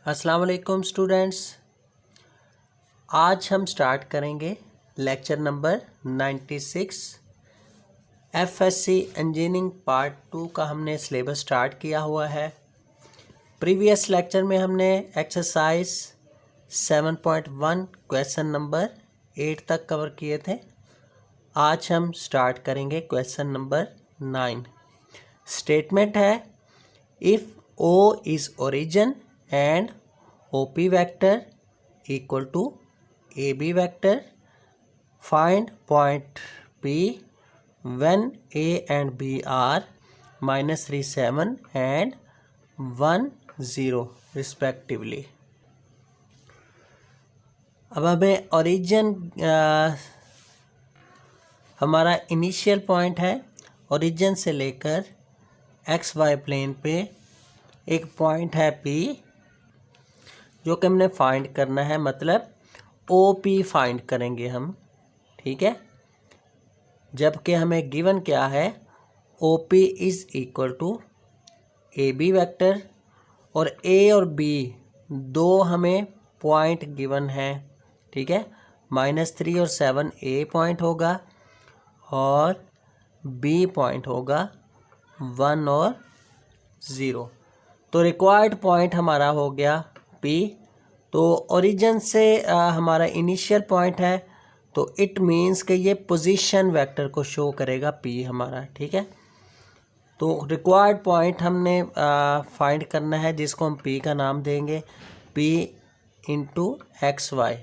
अस्सलाम वालेकुम स्टूडेंट्स। आज हम स्टार्ट करेंगे lecture number 96। FSc engineering part 2 का हमने सिलेबस स्टार्ट किया हुआ है। प्रीवियस लेक्चर में हमने एक्सरसाइज 7.1 क्वेश्चन नंबर 8 तक कवर किए थे। आज हम स्टार्ट करेंगे क्वेश्चन नंबर 9। स्टेटमेंट है, if O is origin and OP vector equal to AB vector, find point P when A and B are -3, 7 and 1, 0 respectively। अब हमें ओरिजिन हमारा इनिशियल पॉइंट है। ओरिजिन से लेकर XY प्लेन पे एक पॉइंट है P जो कि हमने फाइंड करना है, मतलब OP फाइंड करेंगे हम। ठीक है, जबकि हमें गिवन क्या है, OP is equal to AB vector और A और B दो हमें पॉइंट गिवन है। ठीक है, -3 और 7 A पॉइंट होगा और B पॉइंट होगा 1 और 0। तो रिक्वायर्ड पॉइंट हमारा हो गया P। तो ओरिजिन से हमारा इनिशियल पॉइंट है, तो इट मीन्स कि ये पोजीशन वेक्टर को शो करेगा P हमारा। ठीक है, तो रिक्वायर्ड पॉइंट हमने फाइंड करना है, जिसको हम P का नाम देंगे P इंटू XY।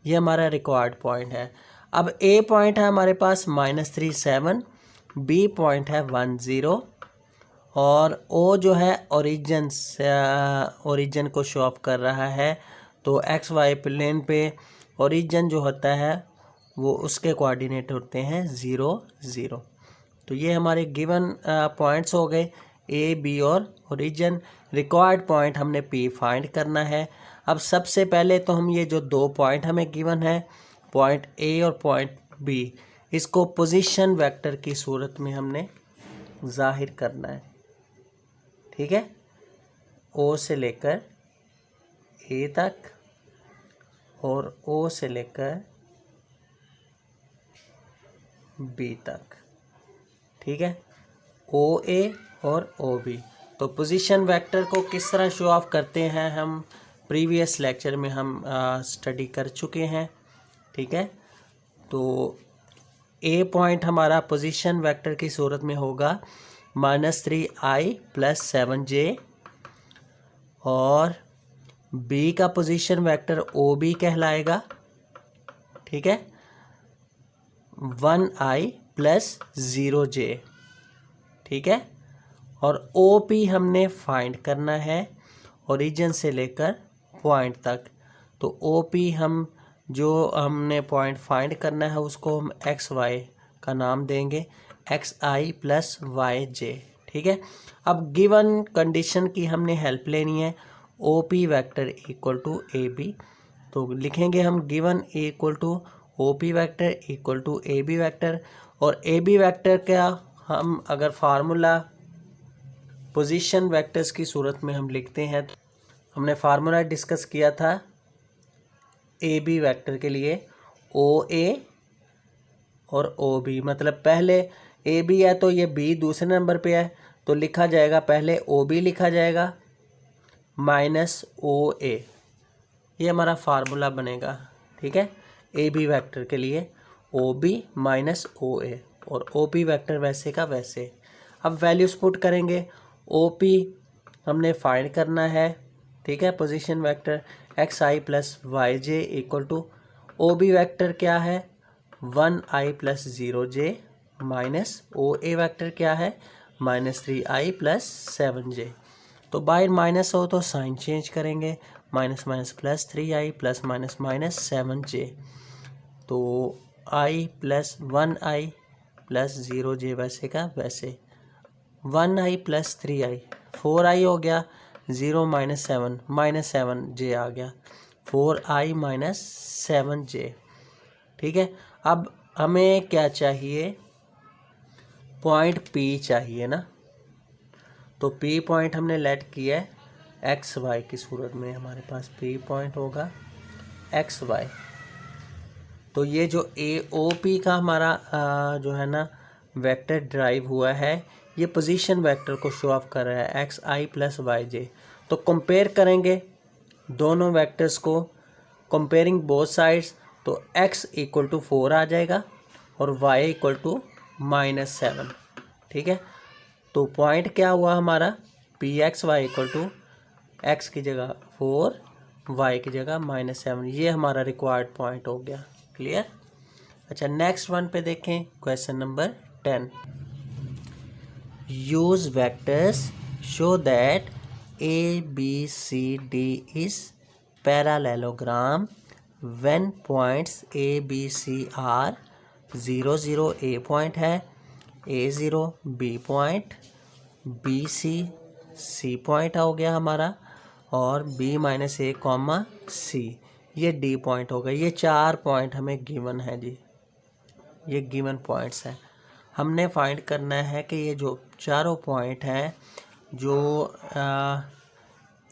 ये हमारा रिक्वायर्ड पॉइंट है। अब A पॉइंट है हमारे पास -3, 7, B पॉइंट है 1, 0 और O जो है ओरिजिन को शो ऑफ कर रहा है। तो XY प्लेन पे ओरिजिन जो होता है वो उसके कोऑर्डिनेट होते हैं 0, 0। तो ये हमारे गिवन पॉइंट्स हो गए A, B और ओरिजिन। रिक्वायर्ड पॉइंट हमने P फाइंड करना है। अब सबसे पहले तो हम ये जो दो पॉइंट हमें गिवन है, पॉइंट A और पॉइंट B, इसको पोजीशन वेक्टर की सूरत में हमने जाहिर करना है। ठीक है, O से लेकर A तक और O से लेकर B तक। ठीक है, OA और OB। तो पोजीशन वेक्टर को किस तरह शो ऑफ करते हैं हम प्रीवियस लेक्चर में हम स्टडी कर चुके हैं। ठीक है, तो A पॉइंट हमारा पोजीशन वेक्टर की सूरत में होगा -3i + 7j और B का पोजीशन वेक्टर OB कहलाएगा। ठीक है, 1i + 0j। ठीक है, और OP हमने फाइंड करना है ओरिजिन से लेकर पॉइंट तक। तो OP हम जो हमने पॉइंट फाइंड करना है उसको हम XY का नाम देंगे, xi + yj। ठीक है, अब गिवन कंडीशन की हमने हेल्प लेनी है, OP vector equal to AB। तो लिखेंगे हम given A equal to OP vector equal to AB vector. और AB वेक्टर का हम अगर फार्मूला पोजीशन वेक्टर्स की सूरत में हम लिखते हैं, तो हमने फार्मूला डिस्कस किया था AB वेक्टर के लिए, OA और OB। मतलब पहले AB है तो ये B दूसरे नंबर पे है, तो लिखा जाएगा पहले OB लिखा जाएगा -OA। ये हमारा फार्मूला बनेगा। ठीक है, AB वेक्टर के लिए OB -OA और OP वेक्टर वैसे का वैसे। अब वैल्यूज पुट करेंगे। OP हमने फाइंड करना है। ठीक है, position vector xi + yj equal to OB vector क्या है, 1i + 0j minus OA vector क्या है, -3i + 7j। तो बाय माइनस हो तो साइन चेंज करेंगे, --+3i +- 7j। तो i + 1i + 0j वैसे का वैसे, 1i + 3i 4i हो गया, 0 - 7 -7j आ गया, 4i - 7j। ठीक है, अब हमें क्या चाहिए, पॉइंट P चाहिए ना। तो P पॉइंट हमने लेट किया है एक्स वाई की सूरत में हमारे पास P पॉइंट होगा एक्स वाई। तो ये जो AOP का हमारा जो है ना वेक्टर ड्राइव हुआ है, ये पोजीशन वेक्टर को शो ऑफ कर रहा है XI प्लस YJ। तो कंपेयर करेंगे दोनों वेक्टर्स को, कंपेयरिंग बोथ साइड्स, तो x इक्वल टू 4 आ जाएगा और y इक्वल टू -7। ठीक है, तो पॉइंट क्या हुआ हमारा PXY इक्वल टू x की जगह 4, y की जगह -7। ये हमारा रिक्वायर्ड पॉइंट हो गया। क्लियर। अच्छा, नेक्स्ट वन पे देखें, question number 10। Use vectors show that ABCD is parallelogram when points ABC are 0 0 A point है, A0 B point, BC C point हो गया हमारा, और B minus A comma C ये D पॉइंट होगा। ये 4 पॉइंट हमें गिवन है जी, ये गिवन पॉइंट्स हैं। हमने फाइंड करना है कि ये जो चारों पॉइंट हैं जो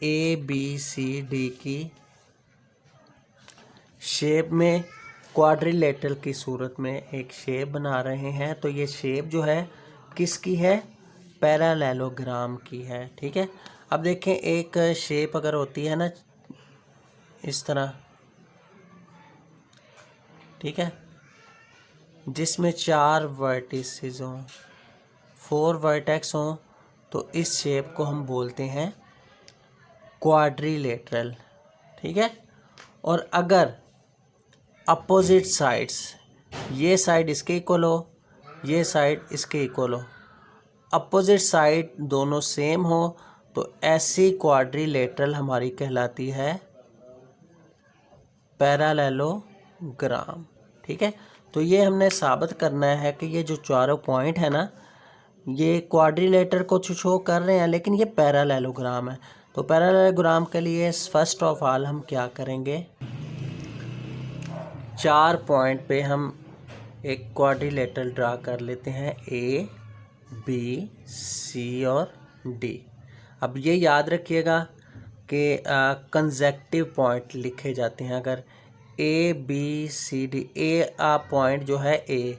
ABCD की शेप में क्वाड्रिलेटरल की सूरत में एक शेप बना रहे हैं, तो ये शेप जो है किसकी है, पैरालेलोग्राम की है। ठीक है, अब देखें एक शेप अगर होती है ना इस तरह, ठीक है, जिसमें 4 वर्टिसेस हों, 4 वर्टेक्स हों, तो इस शेप को हम बोलते हैं क्वाड्रिलेटरल। ठीक है, और अगर अपोजिट साइड्स, ये साइड इसके इक्वल हो, ये साइड इसके इक्वल हो, अपोजिट साइड दोनों सेम हो, तो ऐसी क्वाड्रिलेटरल हमारी कहलाती है पैरालेलोग्राम। ठीक है, तो ये हमने साबित करना है कि ये जो चारों पॉइंट है ना, ये क्वाड्रिलेटर को शो कर रहे हैं, लेकिन ये पैरालेलोग्राम है। तो पैरालेलोग्राम के लिए फर्स्ट ऑफ ऑल हम क्या करेंगे, 4 पॉइंट पे हम एक क्वाड्रिलेटरल ड्रा कर लेते हैं, A B C और D। अब ये याद रखिएगा कि कंसेक्टिव पॉइंट लिखे जाते हैं। अगर ABCD, A पॉइंट जो है A,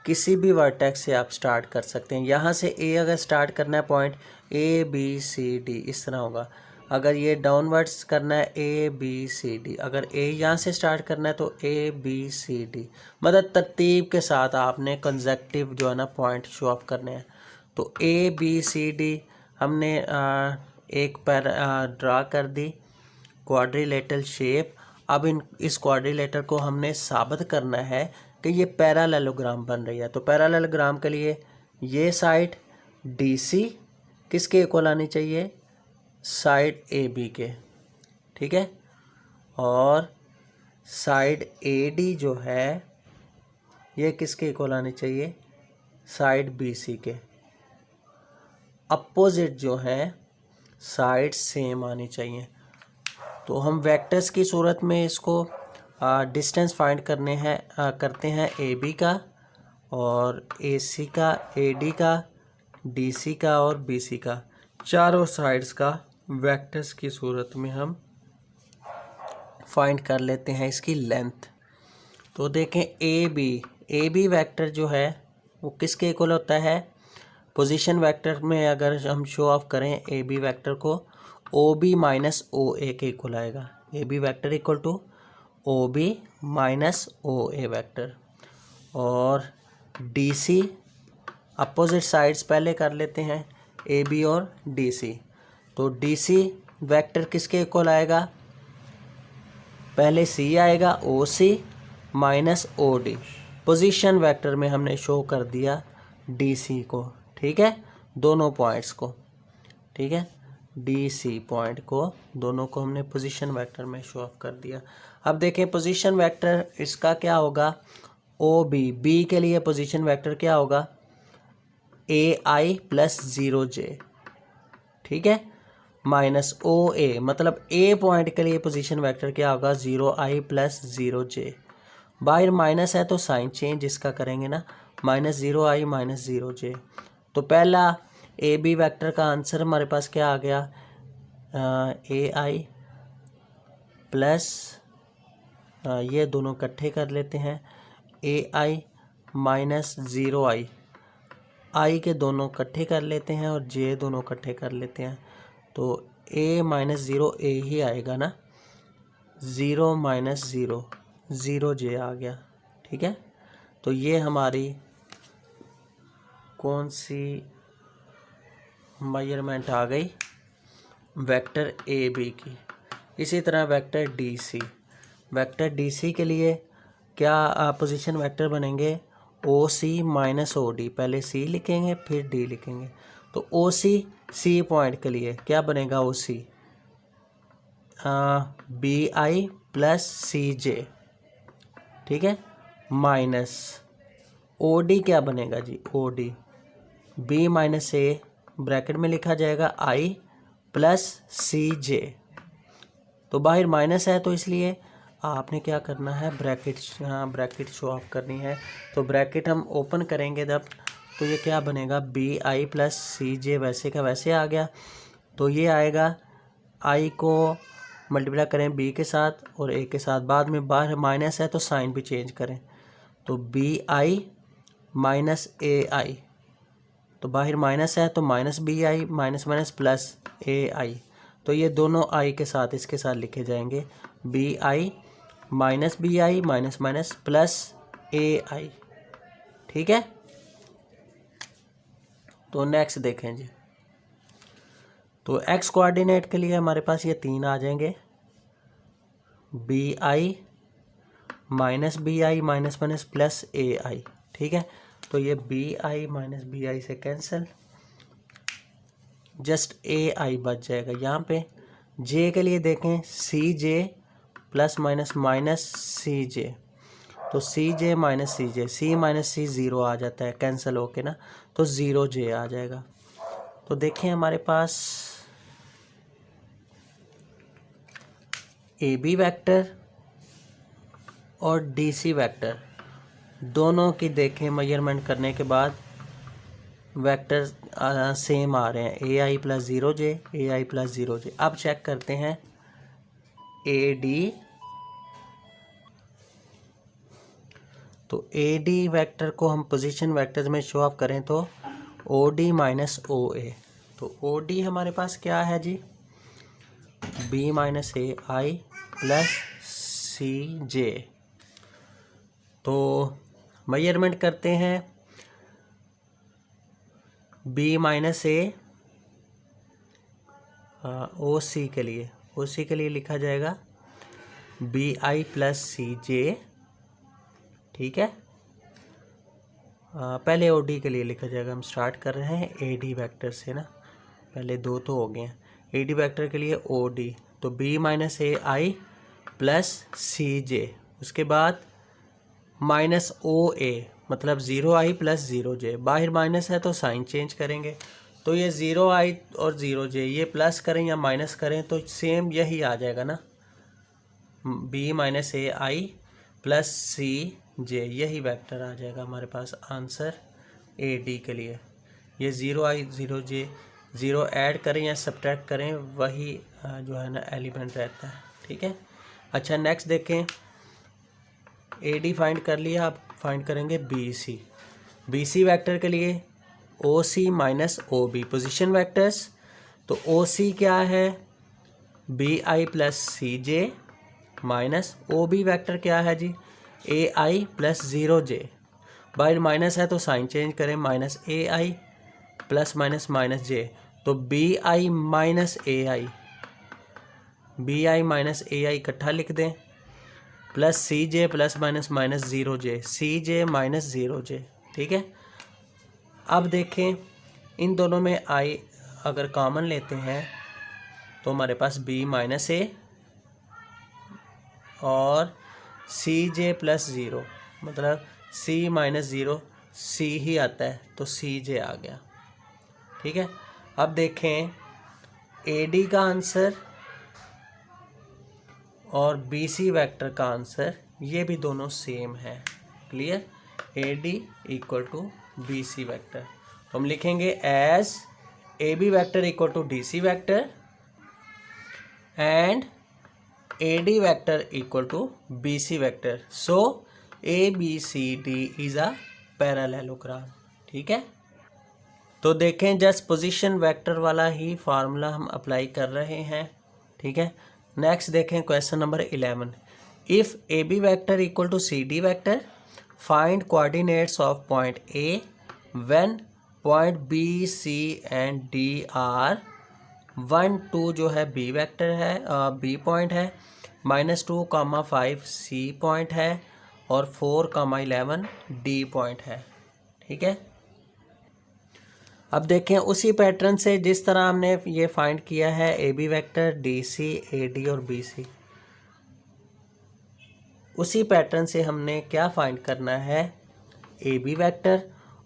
किसी भी वर्टेक्स से आप स्टार्ट कर सकते हैं। यहाँ से A अगर स्टार्ट करना है पॉइंट ABCD इस तरह होगा। अगर ये डाउनवर्ड्स करना है ABCD, अगर A यहाँ से स्टार्ट करना है तो ABCD, मतलब तरतीब के साथ आपने कंसेक्टिव जो है ना पॉइंट शो ऑफ करने हैं। तो ABCD हमने एक ड्रा कर दी क्वाड्रिलेटरल शेप। अब इस क्वाड्रिलेटर को हमने साबित करना है कि ये पैरालेलोग्राम बन रही है। तो पैरालेलोग्राम के लिए ये साइड DC किसके इक्वल आनी चाहिए, साइड AB के। ठीक है, और साइड AD जो है ये किसके इक्वल आनी चाहिए, साइड BC के। अपोजिट जो है साइड सेम आनी चाहिए। तो हम वेक्टर्स की सूरत में इसको डिस्टेंस फाइंड करते हैं AB का और AC का, AD का, DC का और BC का, चारों साइड्स का वेक्टर्स की सूरत में हम फाइंड कर लेते हैं इसकी लेंथ। तो देखें AB वेक्टर जो है वो किसके इक्वल होता है, पोजीशन वेक्टर में अगर हम शो ऑफ करें AB वेक्टर को, OB माइनस OA के इक्वल आएगा। AB vector equal to OB minus OA vector. और DC अपोजिट साइड्स पहले कर लेते हैं, AB और DC। तो DC वेक्टर किसके इक्वल आएगा, पहले C आएगा OC minus OD। Position vector में हमने शो कर दिया DC को। ठीक है, दोनों पॉइंट्स को। ठीक है, DC पॉइंट को दोनों को हमने पोजीशन वेक्टर में शो ऑफ कर दिया। अब देखें पोजीशन वेक्टर इसका क्या होगा, OB, B के लिए पोजीशन वेक्टर क्या होगा, AI प्लस 0J। ठीक है, माइनस OA, मतलब A पॉइंट के लिए पोजीशन वेक्टर क्या होगा, 0I प्लस 0J। बाहर माइनस है तो साइन चेंज इसका करेंगे ना, -0I माइनस 0J। तो पहला ए बी वेक्टर का आंसर हमारे पास क्या आ गया, ए आई प्लस ये दोनों इकट्ठे कर लेते हैं, ए आई माइनस ज़ीरो आई के दोनों इकट्ठे कर लेते हैं और जे दोनों इकट्ठे कर लेते हैं, तो ए माइनस ज़ीरो ए ही आएगा ना, ज़ीरो माइनस ज़ीरो, ज़ीरो जे आ गया। ठीक है, तो ये हमारी कौन सी मेजरमेंट आ गई, वेक्टर ए बी की। इसी तरह vector D C, vector D C के लिए क्या पोजीशन वेक्टर बनेंगे, ओ सी माइनस ओ डी, पहले सी लिखेंगे फिर डी लिखेंगे, तो ओ सी पॉइंट के लिए क्या बनेगा, ओ C B I plus C जे, ठीक है, माइनस ओ डी क्या बनेगा जी, O D B minus A bracket में लिखा जाएगा आई प्लस सी जे, तो बाहर माइनस है तो इसलिए आपने क्या करना है, ब्रैकेट शो ऑफ करनी है, तो ब्रैकेट हम ओपन करेंगे जब, तो ये क्या बनेगा, बी आई प्लस सी जे वैसे का वैसे आ गया, तो ये आएगा, आई को मल्टीप्लाई करें बी के साथ और ए के साथ, बाद में बाहर माइनस है तो साइन भी चेंज करें, तो B I minus A I, तो बाहर माइनस है तो minus B I minus minus plus A I, तो ये दोनों आई के साथ इसके साथ लिखे जाएंगे, B I minus B I minus minus plus A I. ठीक है, तो नेक्स्ट देखें जी, तो एक्स कोऑर्डिनेट के लिए हमारे पास ये तीन आ जाएंगे, B I minus B I minus minus plus A I. ठीक है, तो ये B I minus B I से कैंसिल, जस्ट ए आई बच जाएगा यहाँ पे। जे के लिए देखें, सी जे प्लस माइनस माइनस सी जे, तो सी जे माइनस सी जे, सी माइनस सी ज़ीरो आ जाता है कैंसिल होके ना, तो ज़ीरो जे आ जाएगा। तो देखें हमारे पास ए बी वैक्टर और डी सी वैक्टर दोनों की देखें मेजरमेंट करने के बाद वेक्टर सेम आ रहे हैं, ए I plus zero J, A I plus zero जे। अब चेक करते हैं ए डी, तो ए डी वेक्टर को हम पोजीशन वेक्टर्स में शो ऑफ करें तो ओ डी माइनस ओ ए, तो ओ डी हमारे पास क्या है जी, B minus A I plus C जे। तो मेजरमेंट करते हैं बी माइनस ए ओ सी के लिए, ओ सी के लिए लिखा जाएगा बी आई प्लस सी जे। ठीक है, पहले ओ डी के लिए लिखा जाएगा, हम स्टार्ट कर रहे हैं ए डी वैक्टर से ना, पहले दो तो हो गए हैं, ए डी वैक्टर के लिए ओ डी, तो B minus A I plus C जे, उसके बाद माइनस ओ ए, मतलब ज़ीरो आई प्लस ज़ीरो जे, बाहर माइनस है तो साइन चेंज करेंगे, तो ये ज़ीरो आई और ज़ीरो जे ये प्लस करें या माइनस करें तो सेम यही आ जाएगा ना, B minus A I plus C जे, यही वेक्टर आ जाएगा हमारे पास आंसर ए डी के लिए। ये zero I zero J, zero add करें या सब्ट्रैक्ट करें वही जो है ना एलिमेंट रहता है। ठीक है, अच्छा नेक्स्ट देखें, ए डी फाइंड कर लिया, अब फाइंड करेंगे B C. B C vector के लिए O C minus O B position vectors, तो ओ सी क्या है, B I plus C J minus O B vector क्या है जी, ए आई प्लस ज़ीरो जे, बाहर माइनस है तो साइन चेंज करें, minus A I plus minus minus J, तो B I minus A I, B I minus A I इकट्ठा लिख दें, plus C J plus minus minus zero J, C J minus zero J. ठीक है, अब देखें इन दोनों में आई अगर कॉमन लेते हैं तो हमारे पास बी माइनस ए और सी जे प्लस ज़ीरो, मतलब सी माइनस ज़ीरो सी ही आता है, तो सी जे आ गया। ठीक है, अब देखें ए डी का आंसर और बी सी वैक्टर का आंसर, ये भी दोनों सेम है। Clear, A D equal to B C vector, तो हम लिखेंगे as A B vector equal to D C vector and A D vector equal to B C vector. So A B C D is a parallelogram. ठीक है, तो देखें just position vector वाला ही formula हम apply कर रहे हैं। ठीक है, नेक्स्ट देखें question number 11। If A B vector equal to C D vector find coordinates of point A when point B C and D are 1 2 जो है बी वैक्टर है, बी पॉइंट है, -2, 5 सी पॉइंट है और 4, 11 डी पॉइंट है। ठीक है, अब देखें उसी पैटर्न से जिस तरह हमने ये फाइंड किया है A B vector, D C, A D और बी सी, उसी पैटर्न से हमने क्या फाइंड करना है, ए बी वैक्टर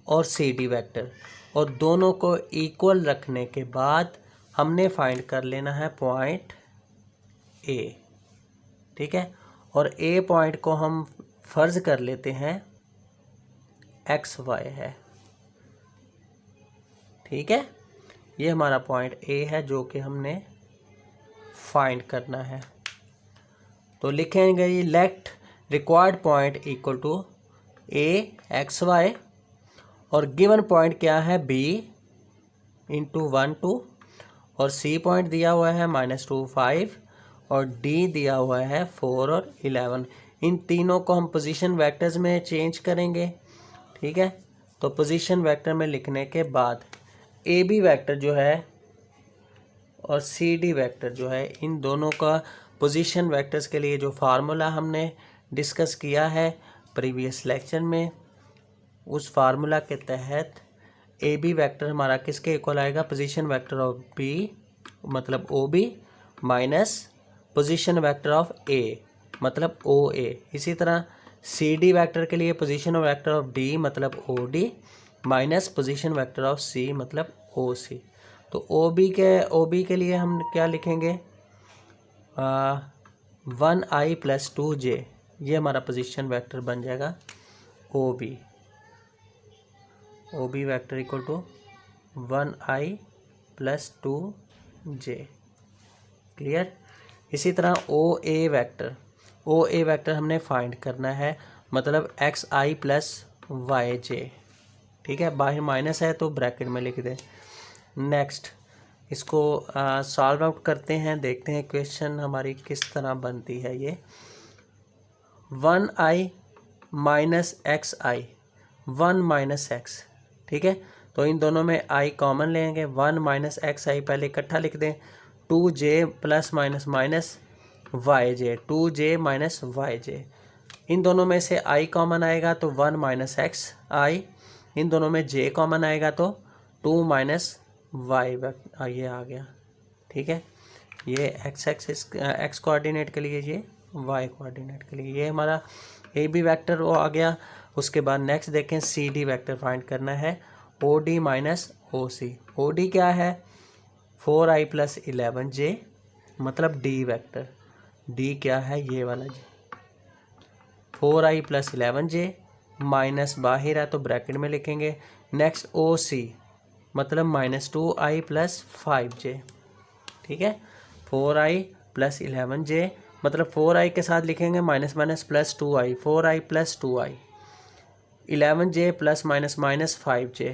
और सी डी वैक्टर, और दोनों को इक्वल रखने के बाद हमने फाइंड कर लेना है पॉइंट ए। ठीक है, और ए पॉइंट को हम फर्ज कर लेते हैं एक्स वाई है। ठीक है, ये हमारा पॉइंट ए है जो कि हमने फाइंड करना है। तो लिखेंगे let required point equal to A X Y, और गिवन पॉइंट क्या है बी इंटू 1 2, और सी पॉइंट दिया हुआ है -2 5, और डी दिया हुआ है 4 और 11। इन तीनों को हम पोजीशन वेक्टर्स में चेंज करेंगे। ठीक है, तो पोजीशन वेक्टर में लिखने के बाद ए बी वेक्टर जो है और सी डी वेक्टर जो है, इन दोनों का पोजीशन वेक्टर्स के लिए जो फार्मूला हमने डिस्कस किया है प्रीवियस लेक्चर में, उस फार्मूला के तहत ए बी वेक्टर हमारा किसके इक्वल आएगा, पोजीशन वेक्टर ऑफ बी मतलब O B minus position vector of A मतलब ओ ए। इसी तरह सी डी वेक्टर के लिए पोजीशन वेक्टर ऑफ डी मतलब O D minus position vector of C मतलब ओ सी। तो ओ बी के लिए हम क्या लिखेंगे, 1i + 2j, ये हमारा पोजीशन वेक्टर बन जाएगा O B vector equal to 1i + 2j। Clear. इसी तरह ओ ए वेक्टर हमने फाइंड करना है, मतलब xi + yj। ठीक है, बाहर माइनस है तो ब्रैकेट में लिख दें। नेक्स्ट इसको सॉल्व आउट करते हैं, देखते हैं क्वेश्चन हमारी किस तरह बनती है। ये 1i - xi 1 - x। ठीक है, तो इन दोनों में i कॉमन लेंगे, 1 - xi पहले इकट्ठा लिख दें, 2j ± yj 2j - yj। इन दोनों में से i कॉमन आएगा तो 1 - xi, इन दोनों में j कॉमन आएगा तो 2 - y, ये आ गया। ठीक है, ये x कोऑर्डिनेट के लिए, ये y कोऑर्डिनेट के लिए, ये हमारा ए बी वैक्टर वो आ गया। उसके बाद नेक्स्ट देखें सी डी वैक्टर फाइंड करना है, ओ डी माइनस ओ सी। ओ डी क्या है, 4i + 11j मतलब डी वैक्टर। डी क्या है, ये वाला जी, 4i + 11j माइनस बाहर है तो ब्रैकेट में लिखेंगे। नेक्स्ट ओ सी मतलब -2i + 5j। ठीक है, 4i + 11j मतलब 4i के साथ लिखेंगे -+2i, 4i + 2i, 11j ± -5j,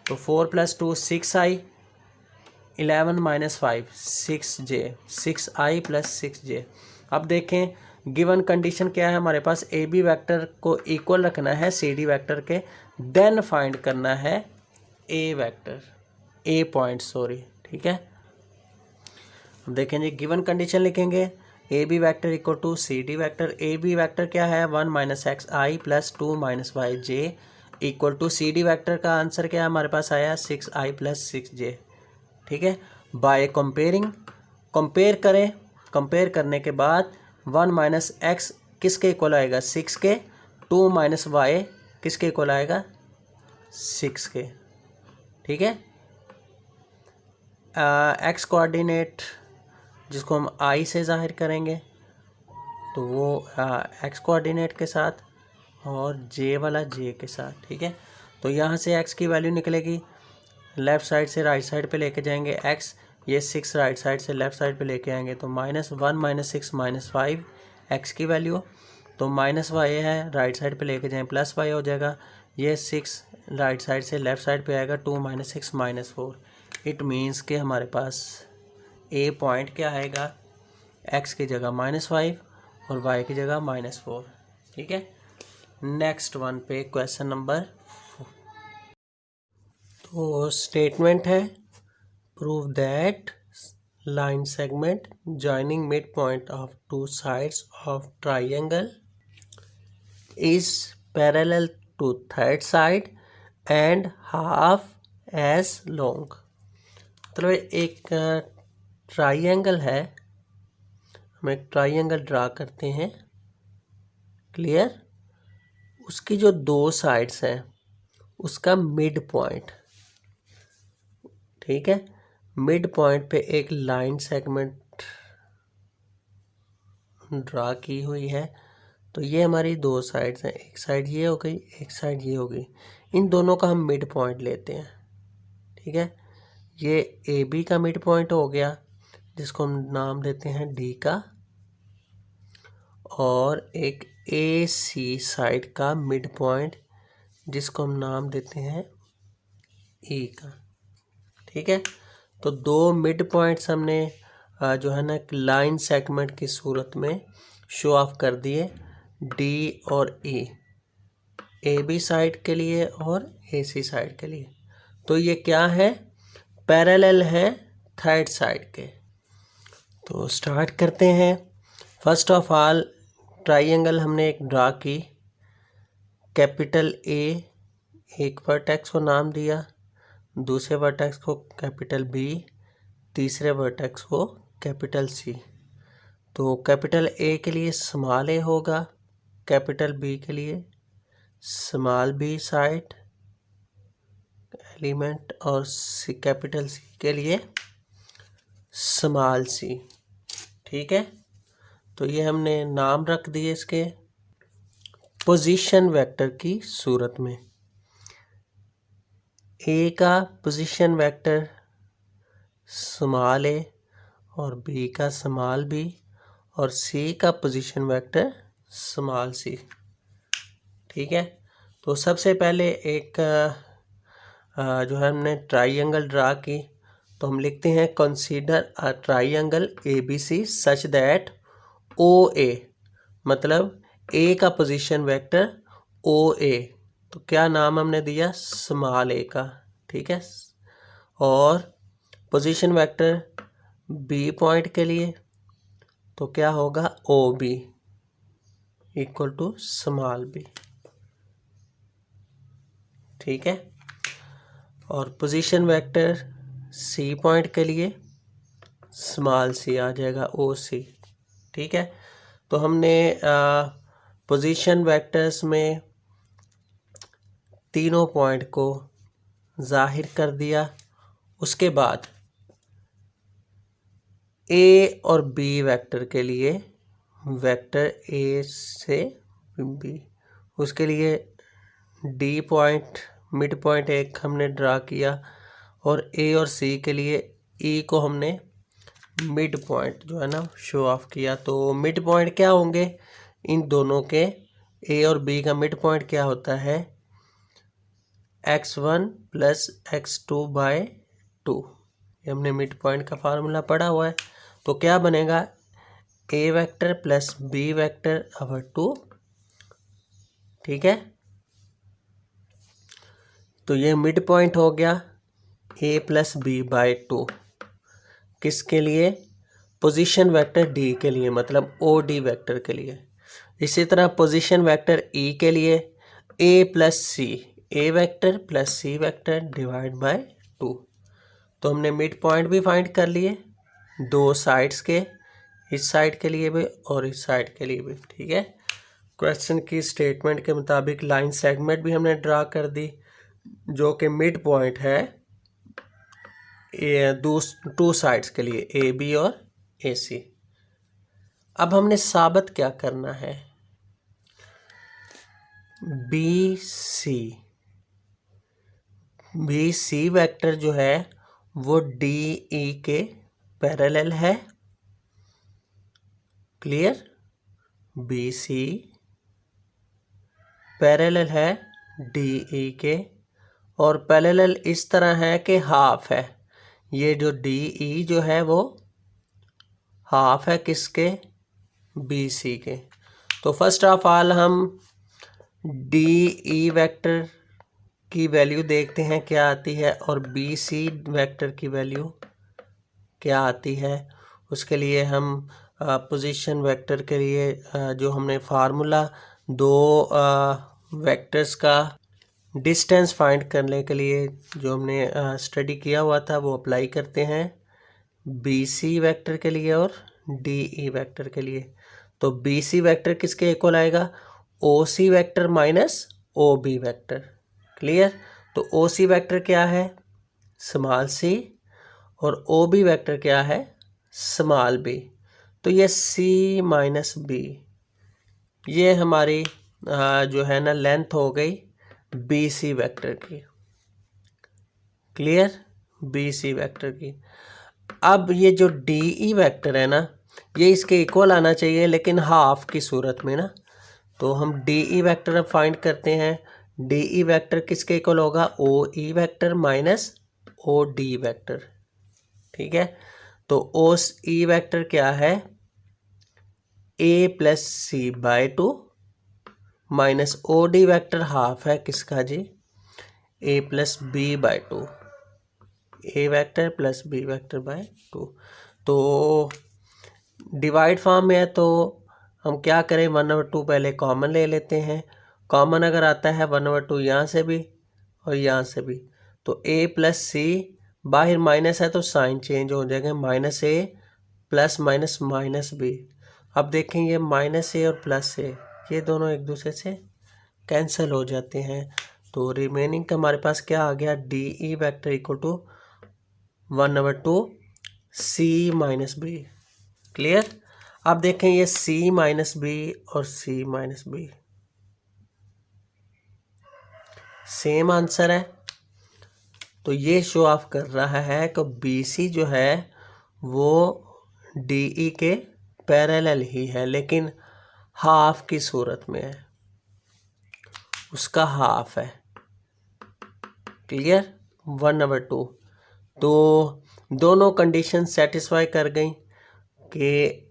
तो 4 + 2 6i, 11 - 5 6j, 6i + 6j। अब देखें गिवन कंडीशन क्या है हमारे पास, ए बी वैक्टर को इक्वल रखना है सी डी वैक्टर के, देन फाइंड करना है A vector, A point sorry. ठीक है, अब देखें जी गिवन कंडीशन लिखेंगे, A B vector equal to C D vector. A B vector क्या है, 1 - xi + 2 - yj equal to C D vector का आंसर क्या है हमारे पास आया, 6i + 6j। ठीक है, बाय कंपेयर करें, कंपेयर करने के बाद 1 - x किसके इक्वल आएगा, 6 के, 2 - y किसके इक्वल आएगा, 6 के। ठीक है, x कोऑर्डिनेट जिसको हम i से ज़ाहिर करेंगे तो वो x कोऑर्डिनेट के साथ और j वाला j के साथ। ठीक है, तो यहाँ से x की वैल्यू निकलेगी लेफ़्ट साइड से राइट साइड पे लेके जाएंगे x, ये 6 राइट साइड से लेफ़्ट साइड पे लेके आएंगे तो -1 -6 -5 x की वैल्यू, तो -y है राइट साइड पे लेके जाएं +y हो जाएगा, ये 6 राइट साइड से लेफ़्ट साइड पे आएगा 2 -6 -4। इट मीन्स कि हमारे पास ए पॉइंट क्या आएगा, x की जगह -5 और y की जगह -4। ठीक है, नेक्स्ट वन पे क्वेश्चन नंबर 4। तो स्टेटमेंट है prove that line segment joining midpoint of two sides of triangle is parallel to third side and half as long। मतलब एक ट्राइंगल है, हम एक ट्राइंगल ड्रा करते हैं, क्लियर, उसकी जो दो साइड्स हैं उसका मिड पॉइंट, ठीक है, मिड पॉइंट पे एक लाइन सेगमेंट ड्रा की हुई है। तो ये हमारी दो साइड्स हैं, एक साइड ये हो गई, एक साइड ये हो गई, इन दोनों का हम मिड पॉइंट लेते हैं। ठीक है, ये ए बी का मिड पॉइंट हो गया जिसको हम नाम देते हैं डी का, और एक ए सी साइड का मिड पॉइंट जिसको हम नाम देते हैं ई का। ठीक है, तो दो मिड पॉइंट्स हमने जो है ना लाइन सेगमेंट की सूरत में शो ऑफ कर दिए, डी और ई, ए बी साइड के लिए और ए सी साइड के लिए। तो ये क्या है, पैरेलल है थर्ड साइड के। तो स्टार्ट करते हैं। फर्स्ट ऑफ ऑल ट्राइंगल हमने एक ड्रा की, कैपिटल ए एक वर्टेक्स को नाम दिया, दूसरे वर्टेक्स को कैपिटल बी, तीसरे वर्टेक्स को कैपिटल सी। तो कैपिटल ए के लिए स्मॉल ए होगा, कैपिटल बी के लिए स्मॉल बी साइड एलिमेंट, और सी कैपिटल सी के लिए स्मॉल सी। ठीक है, तो ये हमने नाम रख दिए इसके पोजीशन वेक्टर की सूरत में। ए का पोजीशन वेक्टर स्मॉल ए और बी का स्मॉल बी और सी का पोजीशन वेक्टर स्मॉल सी। ठीक है, तो सबसे पहले एक जो है हमने ट्राइंगल ड्रा की, तो हम लिखते हैं consider a triangle A B C such that O A, मतलब ए का पोजीशन वेक्टर ओ ए, तो क्या नाम हमने दिया, स्मॉल ए का। ठीक है, और पोजीशन वेक्टर बी पॉइंट के लिए तो क्या होगा, O B equal to small B. ठीक है, और पोजीशन वेक्टर सी पॉइंट के लिए स्मॉल सी आ जाएगा, ओ सी। ठीक है, तो हमने पोजीशन वेक्टर्स में तीनों पॉइंट को जाहिर कर दिया। उसके बाद ए और बी वेक्टर के लिए वेक्टर ए से बी, उसके लिए डी पॉइंट मिड पॉइंट एक हमने ड्रा किया, और ए और सी के लिए ई को हमने मिड पॉइंट जो है ना शो ऑफ किया। तो मिड पॉइंट क्या होंगे, इन दोनों के ए और बी का मिड पॉइंट क्या होता है, x1 + x2/2। ये हमने मिड पॉइंट का फार्मूला पढ़ा हुआ है। तो क्या बनेगा, A vector plus B vector over 2। ठीक है, तो ये मिड पॉइंट हो गया a + b/2, किसके लिए, पोजीशन वेक्टर डी के लिए, मतलब ओ डी वेक्टर के लिए। इसी तरह पोजीशन वेक्टर ई के लिए a + c, A vector plus C vector /2। तो हमने मिड पॉइंट भी फाइंड कर लिए दो साइड्स के, इस साइड के लिए भी और इस साइड के लिए भी। ठीक है, क्वेश्चन की स्टेटमेंट के मुताबिक लाइन सेगमेंट भी हमने ड्रा कर दी जो कि मिड पॉइंट है टू साइड्स के लिए, ए बी और ए सी। अब हमने साबित क्या करना है, B C B C vector जो है वो डी ई के पैरेलल है। क्लियर? बी सी पैरेलल है डी ई के, और पैरेलल इस तरह है कि हाफ है। ये जो डी ई जो है वो हाफ है किसके? बी सी के। तो फर्स्ट ऑफ ऑल हम डी ई वेक्टर की वैल्यू देखते हैं क्या आती है, और बी सी वेक्टर की वैल्यू क्या आती है। उसके लिए हम पोजीशन वेक्टर के लिए जो हमने फार्मूला दो वेक्टर्स का डिस्टेंस फाइंड करने के लिए जो हमने स्टडी किया हुआ था वो अप्लाई करते हैं बी सी वेक्टर के लिए और डी ई वेक्टर के लिए। तो बी सी वेक्टर किसके इक्वल आएगा? O C vector minus O B vector. Clear? तो ओ सी वेक्टर क्या है? स्मॉल सी, और ओ बी वेक्टर क्या है? Small B. तो ये सी माइनस बी, ये हमारी जो है ना लेंथ हो गई बी सी वेक्टर की। क्लियर? बी सी वेक्टर की। अब ये जो डी ई वेक्टर है ना, ये इसके इक्वल आना चाहिए लेकिन हाफ की सूरत में ना। तो हम डी ई वेक्टर अब फाइंड करते हैं। डी ई वेक्टर किसके इक्वल होगा? O E vector minus O D vector. ठीक है? तो ओ ई वेक्टर क्या है? A plus C by 2 minus O D vector half है किसका जी? A plus B by 2। A vector plus B vector by 2। तो डिवाइड फॉर्म में है तो हम क्या करें, 1/2 पहले कॉमन ले लेते हैं। कॉमन अगर आता है 1/2 यहाँ से भी और यहाँ से भी, तो ए प्लस सी, बाहर माइनस है तो साइन चेंज हो जाएगा, minus A plus minus minus B. अब देखें ये माइनस ए और प्लस ए ये दोनों एक दूसरे से कैंसिल हो जाते हैं। तो रिमेनिंग का हमारे पास क्या आ गया? D E vector equal to 1/2 C minus B. Clear? अब देखें ये सी माइनस बी और C minus B same answer है। तो ये शो ऑफ कर रहा है कि बी सी जो है वो डी ई के पैरेलल ही है लेकिन हाफ की सूरत में है, उसका हाफ है। क्लियर? 1/2। तो दोनों कंडीशन सेटिस्फाई कर गई कि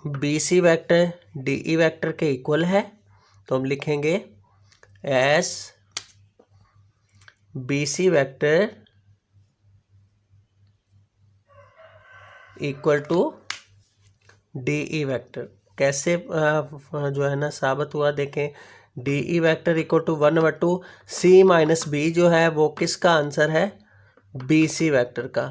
B C vector D E vector के इक्वल है। तो हम लिखेंगे as B C vector equal to D E vector. कैसे जो है ना साबित हुआ, देखें D E vector equal to 1/2 C minus B जो है वो किसका आंसर है? बी सी वेक्टर का।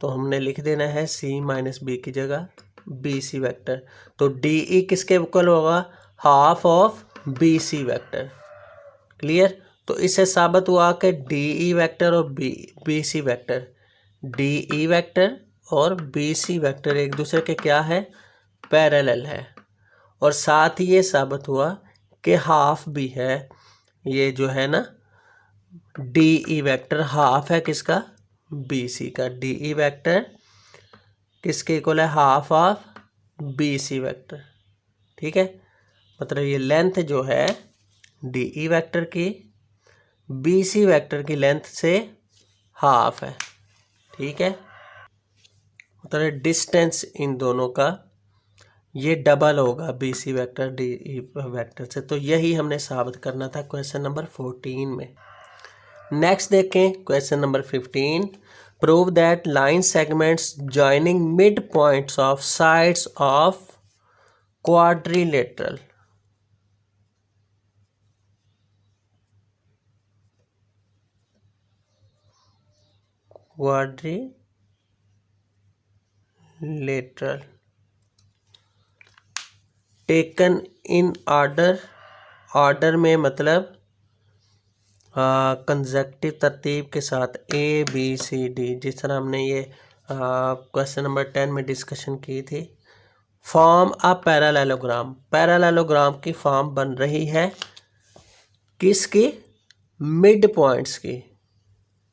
तो हमने लिख देना है सी माइनस बी की जगह बी सी वेक्टर। तो डी ई किसके इक्वल होगा? Half of B C vector. Clear? तो इससे साबित हुआ कि डी ई वेक्टर और B C vector, D E vector और बी सी वेक्टर एक दूसरे के क्या है? पैरेलल है। और साथ ही ये साबित हुआ कि हाफ भी है। ये जो है ना डी ई वेक्टर हाफ है किसका? बी सी का। डी ई वेक्टर किसके इक्वल है? Half of B C vector. ठीक है? मतलब ये लेंथ जो है डी ई वेक्टर की बी सी वेक्टर की लेंथ से हाफ है। ठीक है? मतलब डिस्टेंस इन दोनों का ये डबल होगा B C vector D E vector से। तो यही हमने साबित करना था क्वेश्चन नंबर 14 में। नेक्स्ट देखें question number 15। Prove that line segments joining mid points of sides of quadrilateral. Quadrilateral taken in order. Order में मतलब कंसेक्टिव तरतीब के साथ ए बी सी डी, जिस तरह हमने ये क्वेश्चन नंबर 10 में डिस्कशन की थी। Form a parallelogram. पैरेललोग्राम की फॉर्म बन रही है किसकी? मिड पॉइंट्स की।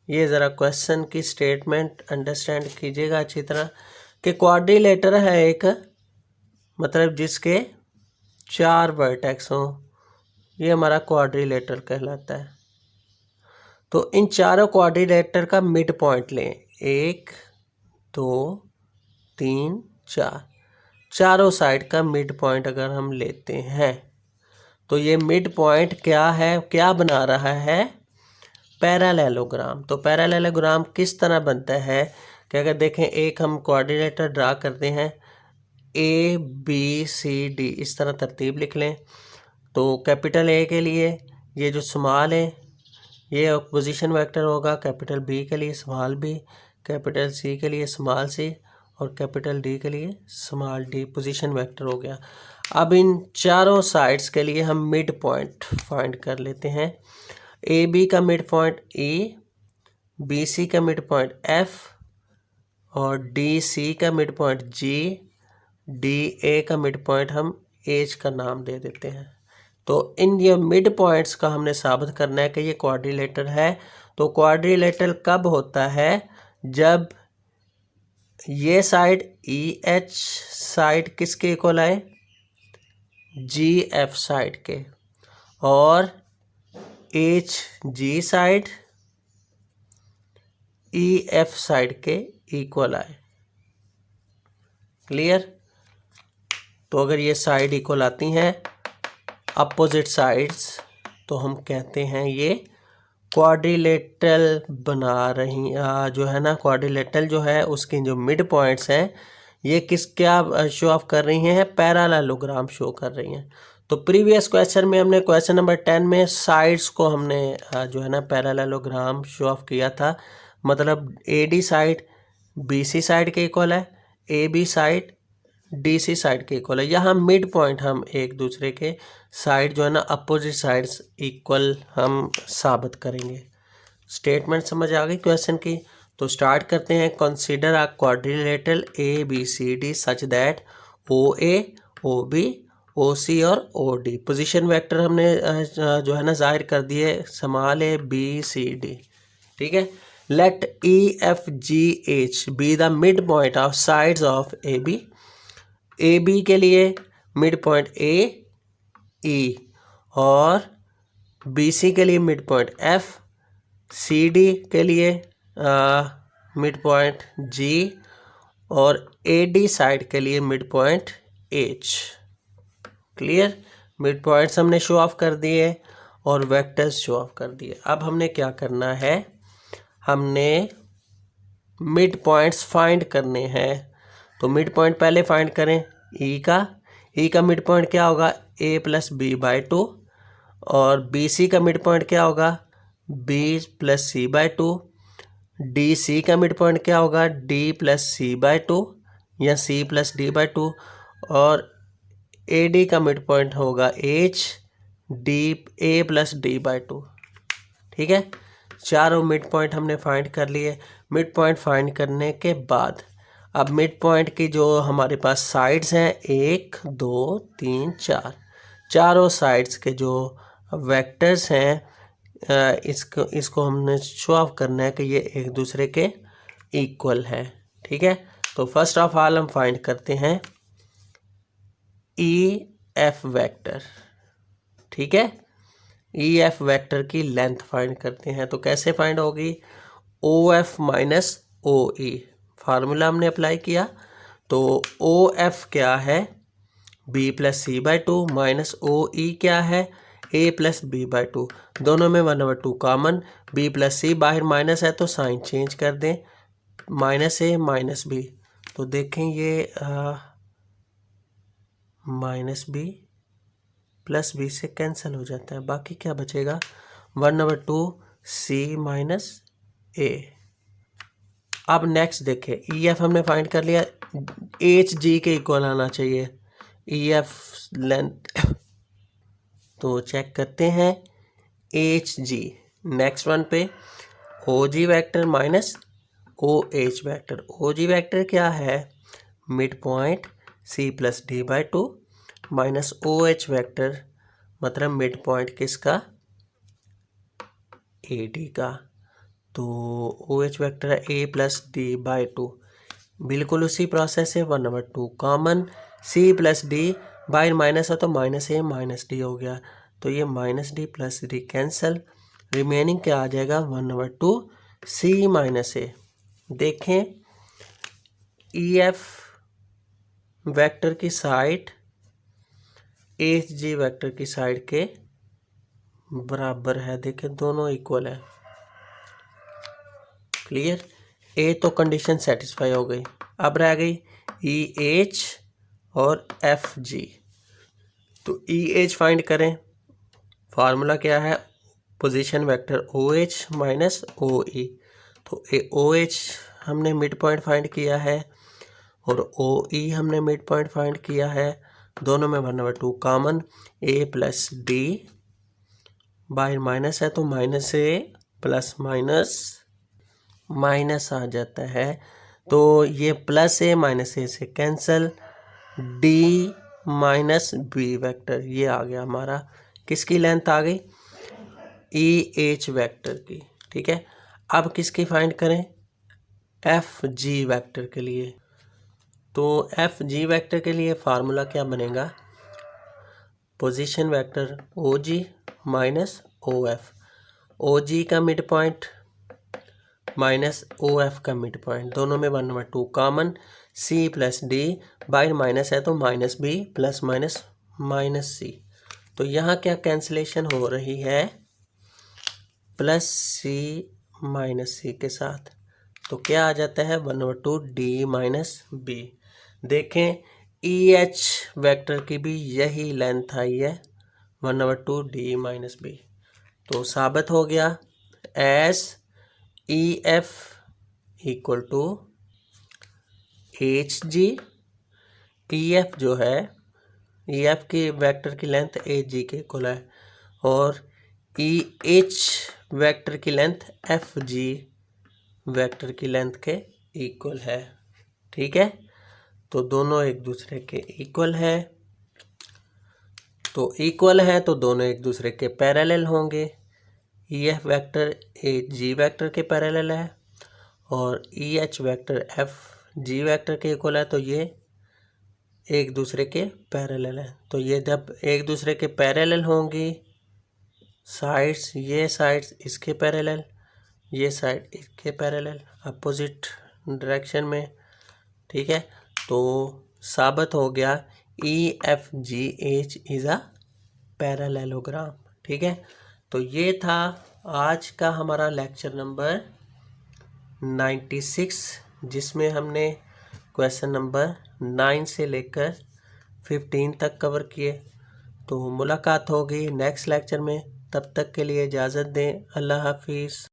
ये ज़रा क्वेश्चन की स्टेटमेंट अंडरस्टैंड कीजिएगा अच्छी तरह कि क्वाड्रिलेटर है एक, मतलब जिसके 4 वर्टेक्स हों, ये हमारा क्वाड्रिलेटर कहलाता है। तो इन चारों क्वाड्रिलेटर का मिड पॉइंट लें, 1 2 3 4, चारों साइड का मिड पॉइंट अगर हम लेते हैं तो ये मिड पॉइंट क्या है, क्या बना रहा है, पैरेललोग्राम। तो पैरेललोग्राम किस तरह बनता है कि अगर देखें एक हम क्वाड्रिलेटर ड्रा करते हैं, ए बी सी डी इस तरह तरतीब लिख लें। तो कैपिटल ए के लिए ये जो स्मॉल है ये पोजीशन वेक्टर होगा, कैपिटल बी के लिए स्मॉल बी, कैपिटल सी के लिए स्मॉल सी और कैपिटल डी के लिए स्मॉल डी पोजीशन वेक्टर हो गया। अब इन चारों साइड्स के लिए हम मिड पॉइंट फाइंड कर लेते हैं। ए बी का mid point E, B C का मिड पॉइंट एफ और डी सी का mid point G, D A का मिड पॉइंट हम एच का नाम दे देते हैं। तो इन ये मिड पॉइंट्स का हमने साबित करना है कि ये क्वाड्रिलेटर है। तो क्वाड्रिलेटर कब होता है, जब ये साइड ई एच साइड किसके इक्वल आए, जी एफ साइड के, और H G side E F side के इक्वल आए। क्लियर। तो अगर ये साइड इक्वल आती हैं अपोजिट साइड्स तो हम कहते हैं ये क्वाड्रिलेटरल बना रही जो है ना, क्वाड्रिलेटरल जो है उसकी जो मिड पॉइंट्स हैं ये किस क्या शो ऑफ कर रही हैं, पैरेललोग्राम शो कर रही हैं। तो प्रीवियस क्वेश्चन में हमने क्वेश्चन नंबर 10 में साइड्स को हमने जो है ना पैरेललोग्राम शो ऑफ किया था, मतलब A D side B C side के इक्वल है, A B side D C side के इक्वल है। यहाँ मिड पॉइंट हम एक दूसरे के साइड जो है ना अपोजिट साइड्स इक्वल हम साबित करेंगे। स्टेटमेंट समझ आ गई क्वेश्चन की। तो स्टार्ट करते हैं। Consider a quadrilateral A B C D such that O A O B O C और ओ डी पोजिशन वेक्टर हमने जो है ना जाहिर कर दिए, small A B C D. ठीक है। Let E F G H be the mid point of sides of A B. A B के लिए मिड पॉइंट ए ई और बी सी के लिए mid point F, C D के लिए mid point जी और ए डी साइड के लिए mid point H. Clear. Mid points हमने शो ऑफ कर दिए और वेक्टर्स शो ऑफ कर दिए। अब हमने क्या करना है, हमने मिड पॉइंट्स फाइंड करने हैं। तो मिड पॉइंट पहले फाइंड करें ई का मिड पॉइंट क्या होगा, ए प्लस बी बाई 2, और बी सी का मिड पॉइंट क्या होगा, B plus C by 2, D C का मिड पॉइंट क्या होगा, डी प्लस सी बाई 2 या सी प्लस डी बाई 2, और ए डी का मिड पॉइंट होगा H D A plus D by 2। ठीक है। चारों मिड पॉइंट हमने फाइंड कर लिए। मिड पॉइंट फाइंड करने के बाद अब मिड पॉइंट की जो हमारे पास साइड्स हैं 1 2 3 4, चारों साइड्स के जो वेक्टर्स हैं इसको हमने शो ऑफ करना है कि ये एक दूसरे के इक्वल है। ठीक है। तो फर्स्ट ऑफ ऑल हम फाइंड करते हैं ई एफ वेक्टर। ठीक है। ई एफ वेक्टर की लेंथ फाइंड करते हैं। तो कैसे फाइंड होगी, O F minus O E formula हमने अप्लाई किया। तो ओ एफ क्या है, B plus C by 2 minus O E क्या है, ए प्लस बी बाई 2। दोनों में 1/2 कॉमन, बी प्लस सी बाहर माइनस है तो साइन चेंज कर दें, माइनस ए माइनस बी। तो देखें ये माइनस बी प्लस बी से कैंसिल हो जाता है, बाकी क्या बचेगा 1/2 सी माइनस ए। अब नेक्स्ट देखें, ई एफ हमने फाइंड कर लिया, एच जी के इक्वल आना चाहिए ई एफ लेंथ। तो चेक करते हैं एच जी। नेक्स्ट वन पे O G vector minus O H vector. O G vector क्या है, mid point C plus D by 2 minus O H vector मतलब मिड पॉइंट किसका, ए डी का। तो ओ एच वेक्टर है A plus D by two, बिल्कुल उसी process से 1/2 common, C plus D by minus है तो माइनस ए माइनस डी हो गया, तो ये minus D plus D cancel, remaining क्या आ जाएगा 1/2 सी माइनस ए। देखें ई एफ वेक्टर की साइड एच जी वेक्टर की साइड के बराबर है, देखें दोनों इक्वल है। क्लियर, ए तो कंडीशन सेटिस्फाई हो गई, अब रह गई ई एच और एफ जी। तो ई एच फाइंड करें, फार्मूला क्या है, position vector O H minus O E. तो ओ एच हमने मिड पॉइंट फाइंड किया है और ओ ई हमने मिड पॉइंट फाइंड किया है, दोनों में 1/2 common, A plus D by minus है तो minus A plus minus minus आ जाता है, तो ये प्लस ए माइनस ए से cancel, D minus B vector ये आ गया हमारा, किसकी लेंथ आ गई, ई एच वेक्टर की। ठीक है, अब किसकी फाइंड करें, एफ जी वेक्टर के लिए। तो एफ जी वेक्टर के लिए फार्मूला क्या बनेगा, position vector O G minus O F, O G का mid point minus O F का मिड पॉइंट, दोनों में 1/2 common, C plus D by minus है तो minus B plus minus minus C. तो यहाँ क्या कैंसिलेशन हो रही है, प्लस सी माइनस सी के साथ, तो क्या आ जाता है 1/2 डी माइनस बी। देखें ई एच वेक्टर की भी यही लेंथ आई है 1/2 डी माइनस बी, तो साबित हो गया as E F equal to H G. E F जो है, ई एफ की वेक्टर की लेंथ एच जी के इक्वल है और ई एच वेक्टर की लेंथ एफ जी वेक्टर की लेंथ के इक्वल है। ठीक है, तो दोनों एक दूसरे के इक्वल है, तो इक्वल है तो दोनों एक दूसरे के पैरेलल होंगे, E F vector A G vector के पैरेलल है और E H vector F G vector के इक्वल है, तो ये एक दूसरे के पैरेलल है। तो ये जब एक दूसरे के पैरेलल होंगी, साइड्स ये साइड्स इसके पैरेलल, ये साइड इसके पैरेलल अपोजिट डायरेक्शन में। ठीक है, तो साबित हो गया ई F G H is a parallelogram. ठीक है, तो ये था आज का हमारा लेक्चर नंबर 96, जिसमें हमने क्वेश्चन नंबर 9 से लेकर 15 तक कवर किए। तो मुलाकात होगी नेक्स्ट लेक्चर में, तब तक के लिए इजाज़त दें, अल्लाह हाफिज़।